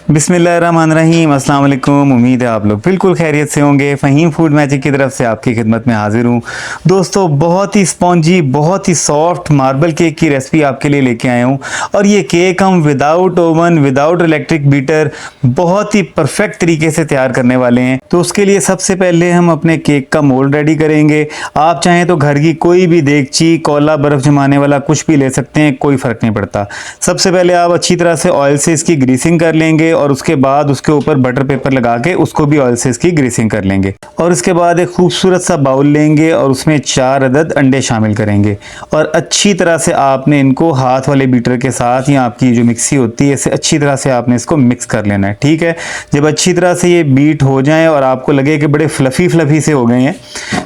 बिस्मिल्लाहिर्रहमानिर्रहीम, अस्सलाम वालेकुम। उम्मीद है आप लोग बिल्कुल खैरियत से होंगे। फ़हीम फूड मैजिक की तरफ से आपकी खिदमत में हाजिर हूँ। दोस्तों, बहुत ही स्पॉन्जी, बहुत ही सॉफ्ट मार्बल केक की रेसिपी आपके लिए लेके आया हूँ। और ये केक हम without oven, without electric beater बहुत ही परफेक्ट तरीके से तैयार करने वाले हैं। तो उसके लिए सबसे पहले हम अपने केक का मोल्ड रेडी करेंगे। आप चाहें तो घर की कोई भी देगची, कोला, बर्फ़ जमाने वाला कुछ भी ले सकते हैं, कोई फ़र्क नहीं पड़ता। सबसे पहले आप अच्छी तरह से ऑयल से इसकी ग्रीसिंग कर लेंगे और उसके बाद उसके ऊपर बटर पेपर लगा के उसको भी ऑयल से इसकी ग्रीसिंग कर लेंगे। और इसके बाद एक खूबसूरत सा बाउल लेंगे और उसमें 4 अदद अंडे शामिल करेंगे। और अच्छी तरह से आपने इनको हाथ वाले बीटर के साथ या आपकी जो मिक्सी होती है इसे अच्छी तरह से आपने इसको मिक्स कर लेना है। ठीक है, जब अच्छी तरह से ये बीट हो जाए और आपको लगे कि बड़े फ्लफ़ी से हो गए हैं,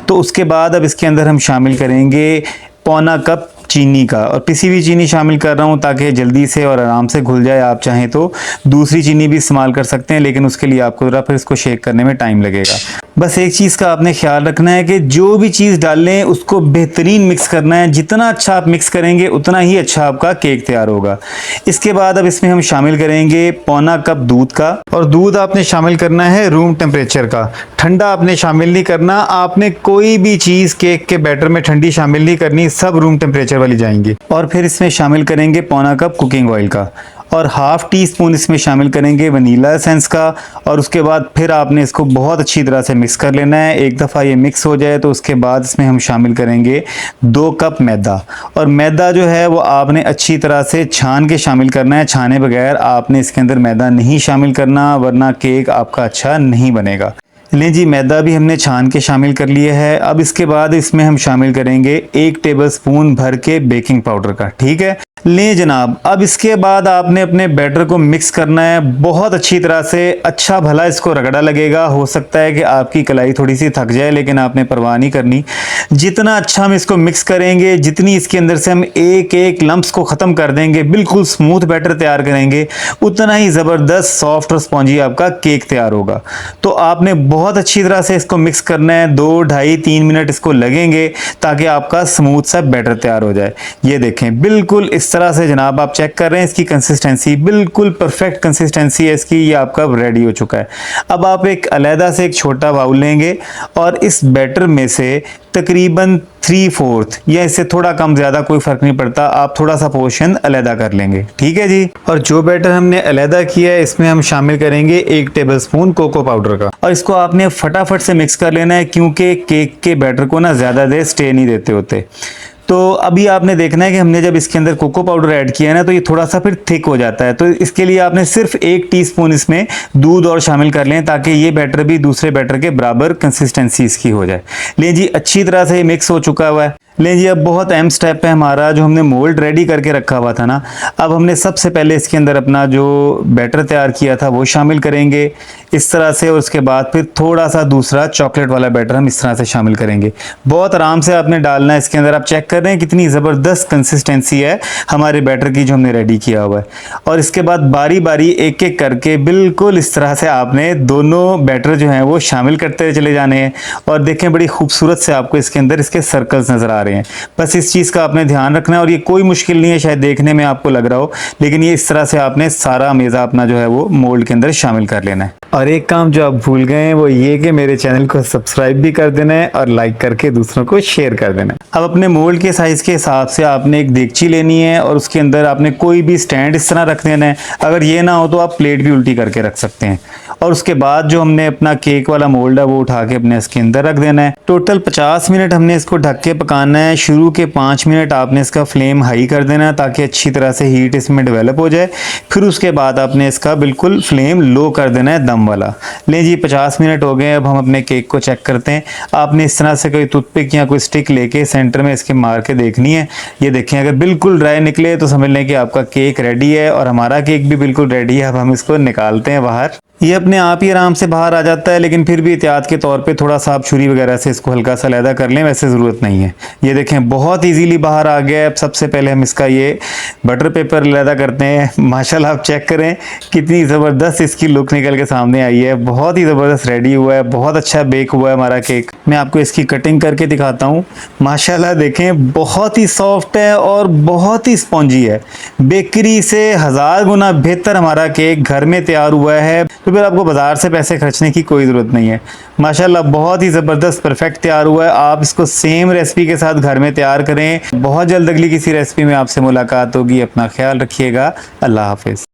तो उसके बाद अब इसके अंदर हम शामिल करेंगे पौना कप चीनी का। और पिसी हुई चीनी शामिल कर रहा हूँ ताकि जल्दी से और आराम से घुल जाए। आप चाहें तो दूसरी चीनी भी इस्तेमाल कर सकते हैं, लेकिन उसके लिए आपको ज़रा फिर इसको शेक करने में टाइम लगेगा। बस एक चीज़ का आपने ख्याल रखना है कि जो भी चीज़ डाल लें उसको बेहतरीन मिक्स करना है। जितना अच्छा आप मिक्स करेंगे उतना ही अच्छा आपका केक तैयार होगा। इसके बाद अब इसमें हम शामिल करेंगे पौना कप दूध का। और दूध आपने शामिल करना है रूम टेम्परेचर का, ठंडा आपने शामिल नहीं करना। आपने कोई भी चीज़ केक के बैटर में ठंडी शामिल नहीं करनी, सब रूम टेम्परेचर वाली जाएंगी। और फिर इसमें शामिल करेंगे पौना कप कुकिंग ऑयल का और हाफ़ टी स्पून इसमें शामिल करेंगे वनीला एसेंस का। और उसके बाद फिर आपने इसको बहुत अच्छी तरह से मिक्स कर लेना है। एक दफ़ा ये मिक्स हो जाए तो उसके बाद इसमें हम शामिल करेंगे 2 कप मैदा। और मैदा जो है वो आपने अच्छी तरह से छान के शामिल करना है, छाने बगैर आपने इसके अंदर मैदा नहीं शामिल करना, वरना केक आपका अच्छा नहीं बनेगा। लें जी, मैदा भी हमने छान के शामिल कर लिया है। अब इसके बाद इसमें हम शामिल करेंगे 1 टेबलस्पून भर के बेकिंग पाउडर का। ठीक है, लें जनाब, अब इसके बाद आपने अपने बैटर को मिक्स करना है बहुत अच्छी तरह से। अच्छा भला इसको रगड़ा लगेगा, हो सकता है कि आपकी कलाई थोड़ी सी थक जाए, लेकिन आपने परवाह नहीं करनी। जितना अच्छा हम इसको मिक्स करेंगे, जितनी इसके अंदर से हम एक एक लम्प्स को ख़त्म कर देंगे, बिल्कुल स्मूथ बैटर तैयार करेंगे, उतना ही ज़बरदस्त सॉफ्ट और स्पॉन्जी आपका केक तैयार होगा। तो आपने बहुत अच्छी तरह से इसको मिक्स करना है। 2, ढाई, 3 मिनट इसको लगेंगे ताकि आपका स्मूथ सा बैटर तैयार हो जाए। ये देखें, बिल्कुल इस तरह से जनाब आप चेक कर रहे हैं, इसकी कंसिस्टेंसी बिल्कुल परफेक्ट कंसिस्टेंसी है इसकी। ये आपका रेडी हो चुका है। अब आप एक अलहदा से एक छोटा बाउल लेंगे और इस बैटर में से तकरीबन 3/4 या इससे थोड़ा कम ज़्यादा कोई फ़र्क नहीं पड़ता, आप थोड़ा सा पोर्शन अलहदा कर लेंगे। ठीक है जी। और जो बैटर हमने अलहदा किया है इसमें हम शामिल करेंगे 1 टेबलस्पून कोको पाउडर का। और इसको आपने फटाफट से मिक्स कर लेना है, क्योंकि केक के बैटर को ना ज़्यादा देर स्टे नहीं देते होते। तो अभी आपने देखना है कि हमने जब इसके अंदर कोको पाउडर ऐड किया है ना, तो ये थोड़ा सा फिर थिक हो जाता है। तो इसके लिए आपने सिर्फ 1 टीस्पून इसमें दूध और शामिल कर लें, ताकि ये बैटर भी दूसरे बैटर के बराबर कंसिस्टेंसी इसकी हो जाए। लें जी, अच्छी तरह से ये मिक्स हो चुका हुआ है। लें जी, अब बहुत अहम स्टेप है हमारा, जो हमने मोल्ड रेडी करके रखा हुआ था ना, अब हमने सबसे पहले इसके अंदर अपना जो बैटर तैयार किया था वो शामिल करेंगे इस तरह से। और उसके बाद फिर थोड़ा सा दूसरा चॉकलेट वाला बैटर हम इस तरह से शामिल करेंगे। बहुत आराम से आपने डालना है इसके अंदर। आप चेक कर रहे हैं कितनी ज़बरदस्त कंसिस्टेंसी है हमारे बैटर की जो हमने रेडी किया हुआ है। और इसके बाद बारी बारी एक एक करके बिल्कुल इस तरह से आपने दोनों बैटर जो हैं वो शामिल करते हुए चले जाने हैं। और देखें, बड़ी खूबसूरत से आपको इसके अंदर इसके सर्कल्स नज़र आ रहे हैं। बस इस चीज़ का आपने ध्यान रखना है। और ये कोई मुश्किल नहीं है, शायद देखने में आपको लग रहा हो, लेकिन ये इस तरह से आपने सारा मेज़ा अपना जो है वो मोल्ड के अंदर शामिल कर लेना है। और एक काम जो आप भूल गए हैं वो ये कि मेरे चैनल को सब्सक्राइब भी कर देना है और लाइक करके दूसरों को शेयर कर देना है। अब अपने मोल्ड के साइज़ के हिसाब से आपने एक देगची लेनी है और उसके अंदर आपने कोई भी स्टैंड इस तरह रख देना है। अगर ये ना हो तो आप प्लेट भी उल्टी करके रख सकते हैं। और उसके बाद जो हमने अपना केक वाला मोल्ड है वो उठा के अपने इसके अंदर रख देना है। टोटल 50 मिनट हमने इसको ढक के पकाना है। शुरू के 5 मिनट आपने इसका फ्लेम हाई कर देना है ताकि अच्छी तरह से हीट इसमें डेवलप हो जाए। फिर उसके बाद आपने इसका बिल्कुल फ्लेम लो कर देना है, दम वाला। लें जी, 50 मिनट हो गए। अब हम अपने केक को चेक करते हैं। आपने इस तरह से कोई टूथपिक या कोई स्टिक लेके सेंटर में इसके मार के देखनी है। ये देखें, अगर बिल्कुल ड्राई निकले तो समझ लें कि आपका केक रेडी है। और हमारा केक भी बिल्कुल रेडी है। अब हम इसको निकालते हैं बाहर। ये अपने आप ही आराम से बाहर आ जाता है, लेकिन फिर भी एहतियात के तौर पे थोड़ा सा आप छुरी वगैरह से इसको हल्का सा अलहदा कर लें, वैसे ज़रूरत नहीं है। ये देखें बहुत इजीली बाहर आ गया है। अब सबसे पहले हम इसका ये बटर पेपर अलहदा करते हैं। माशाल्लाह आप चेक करें कितनी ज़बरदस्त इसकी लुक निकल के सामने आई है। बहुत ही ज़बरदस्त रेडी हुआ है, बहुत अच्छा बेक हुआ है हमारा केक। मैं आपको इसकी कटिंग करके दिखाता हूँ। माशाल्लाह देखें बहुत ही सॉफ्ट है और बहुत ही स्पॉन्जी है। बेकरी से 1000 गुना बेहतर हमारा केक घर में तैयार हुआ है, तो फिर आपको बाज़ार से पैसे खर्चने की कोई ज़रूरत नहीं है। माशाल्लाह बहुत ही ज़बरदस्त परफेक्ट तैयार हुआ है। आप इसको सेम रेसिपी के साथ घर में तैयार करें। बहुत जल्द अगली किसी रेसिपी में आपसे मुलाकात होगी। अपना ख्याल रखिएगा। अल्लाह हाफिज़।